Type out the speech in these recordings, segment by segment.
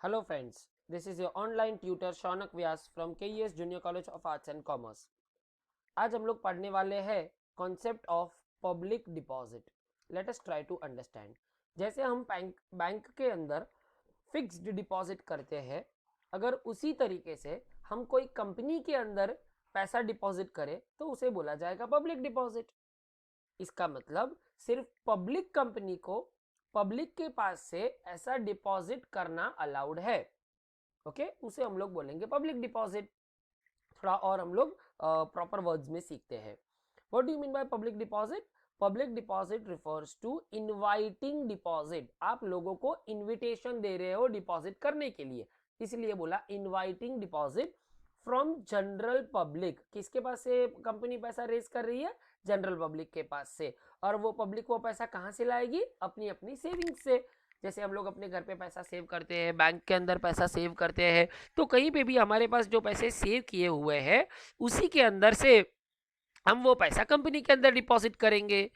Hello friends, this is your online tutor Shaunak Vyas from KES junior college of arts and commerce. आज हम लोग पढ़ने वाले हैं concept of public deposit. Let us try to understand. जैसे हम बैंक के अंदर फिक्स्ड डिपॉजिट करते हैं, अगर उसी तरीके से हम कोई कंपनी के अंदर पैसा डिपॉजिट करें तो उसे बोला जाएगा पब्लिक डिपॉजिट। इसका मतलब सिर्फ पब्लिक कंपनी को पब्लिक के पास से ऐसा डिपॉजिट करना अलाउड है। ओके, उसे हम लोग बोलेंगे पब्लिक डिपॉजिट। थोड़ा और हम लोग प्रॉपर वर्ड्स में सीखते हैं। What do you mean by public deposit? Public deposit refers to inviting deposit. आप लोगों को इनविटेशन दे रहे हो डिपॉजिट करने के लिए, इसलिए बोला inviting deposit from general public. किसके पास से कंपनी पैसा रेज कर रही है? जनरल पब्लिक के पास से। और वो पब्लिक वो पैसा कहाँ से लाएगी? अपनी अपनी सेविंग्स से। जैसे हम लोग अपने घर पे पैसा सेव करते हैं, बैंक के अंदर पैसा सेव करते हैं, तो कहीं पे भी हमारे पास जो पैसे सेव किए हुए हैं उसी के अंदर से हम वो पैसा कंपनी के अंदर डिपॉजिट करेंगे।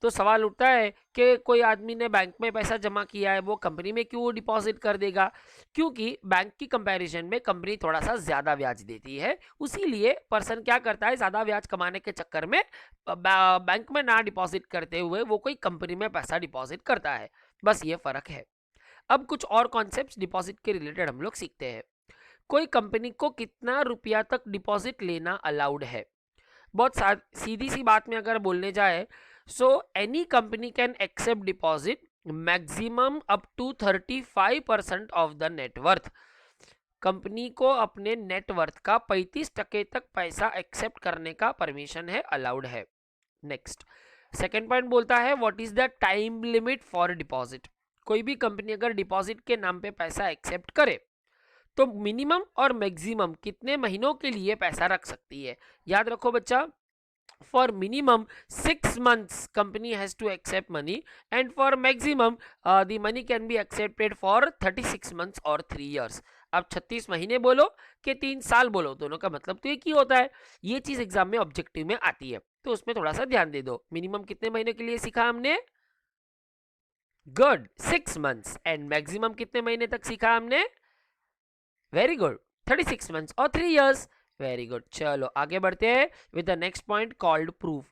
तो सवाल उठता है कि कोई आदमी ने बैंक में पैसा जमा किया है, वो कंपनी में क्यों डिपॉजिट कर देगा? क्योंकि बैंक की कंपैरिजन में कंपनी थोड़ा सा ज़्यादा ब्याज देती है, उसीलिए पर्सन क्या करता है, ज़्यादा ब्याज कमाने के चक्कर में बैंक में ना डिपॉजिट करते हुए वो कोई कंपनी में पैसा डिपॉजिट करता है। बस ये फ़र्क है। अब कुछ और कॉन्सेप्ट्स डिपॉजिट के रिलेटेड हम लोग सीखते हैं। कोई कंपनी को कितना रुपया तक डिपॉजिट लेना अलाउड है? बहुत सीधी सी बात में अगर बोलने जाए, so any company can accept deposit maximum up to 35% of the net worth. Company को अपने नेटवर्थ का 35% तक पैसा एक्सेप्ट करने का परमिशन है, अलाउड है। नेक्स्ट, सेकेंड पॉइंट बोलता है what is the time limit for deposit. कोई भी कंपनी अगर डिपॉजिट के नाम पे पैसा एक्सेप्ट करे तो मिनिमम और मैक्सिमम कितने महीनों के लिए पैसा रख सकती है? याद रखो बच्चा, for minimum 6 months company has to accept money, and for maximum the money can be accepted for 36 months और 3 years। अब 36 महीने बोलो कि 3 साल बोलो, दोनों का मतलब तो एक ही होता है। ये चीज एग्जाम में ऑब्जेक्टिव में आती है, तो उसमें थोड़ा सा ध्यान दे दो। मिनिमम कितने महीने के लिए सीखा हमने? Good, 6 months। एंड मैक्सिमम कितने महीने तक सीखा हमने? वेरी गुड, 36 months और 3 years। Very good. चलो आगे बढ़ते हैं with the next point called proof.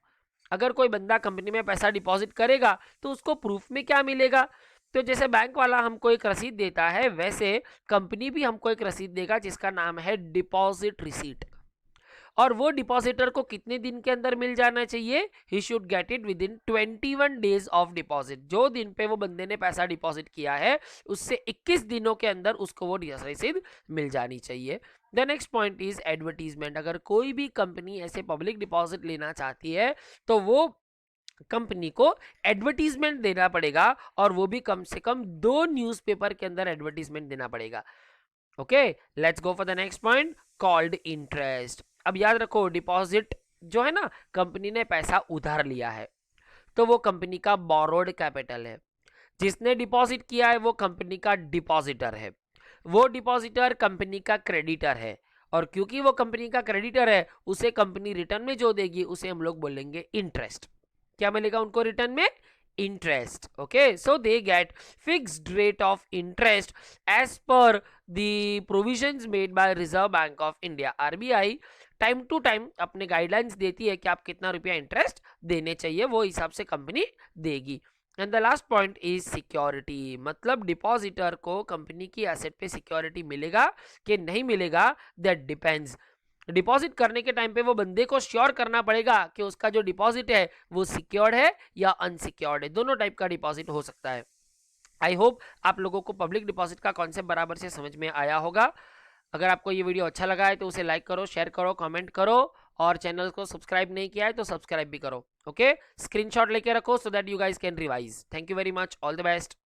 अगर कोई बंदा कंपनी में पैसा डिपॉजिट करेगा तो उसको प्रूफ में क्या मिलेगा? तो जैसे बैंक वाला हमको एक रसीद देता है, वैसे कंपनी भी हमको एक रसीद देगा जिसका नाम है डिपॉजिट रिसीट। और वो डिपॉजिटर को कितने दिन के अंदर मिल जाना चाहिए? He should get it with in 21 days of deposit. जो दिन पे वो बंदे ने पैसा डिपॉजिट किया है उससे 21 दिनों के अंदर उसको वो रसीद मिल जानी चाहिए। The next point is advertisement. अगर कोई भी कंपनी ऐसे पब्लिक डिपॉजिट लेना चाहती है तो वो कंपनी को एडवर्टीजमेंट देना पड़ेगा, और वो भी कम से कम 2 न्यूज़पेपर के अंदर एडवर्टीजमेंट देना पड़ेगा। Okay, let's go for the next point called interest. अब याद रखो, डिपॉजिट जो है ना, कंपनी ने पैसा उधार लिया है तो वो कंपनी का बोरोड कैपिटल है। जिसने डिपॉजिट किया है वो कंपनी का डिपॉजिटर है। वो डिपॉजिटर कंपनी का क्रेडिटर है, और क्योंकि वो कंपनी का क्रेडिटर है उसे कंपनी रिटर्न में जो देगी उसे हम लोग बोलेंगे इंटरेस्ट। क्या मिलेगा उनको रिटर्न में? interest. Okay, so they get fixed rate of interest as per the provisions made by Reserve Bank of India। RBI time to time अपने गाइडलाइंस देती है कि आप कितना रुपया इंटरेस्ट देने चाहिए, वो हिसाब से कंपनी देगी। And the last point is security. मतलब डिपॉजिटर को कंपनी की एसेट पे सिक्योरिटी मिलेगा कि नहीं मिलेगा, दैट डिपेंड्स। डिपॉजिट करने के टाइम पे वो बंदे को श्योर करना पड़ेगा कि उसका जो डिपॉजिट है वो सिक्योर्ड है या अनसिक्योर्ड है। दोनों टाइप का डिपॉजिट हो सकता है। आई होप आप लोगों को पब्लिक डिपॉजिट का कॉन्सेप्ट बराबर से समझ में आया होगा। अगर आपको ये वीडियो अच्छा लगा है तो उसे लाइक करो, शेयर करो, कमेंट करो, और चैनल को सब्सक्राइब नहीं किया है तो सब्सक्राइब भी करो। ओके, स्क्रीनशॉट लेके रखो so that you guys can revise. Thank you very much, all the best.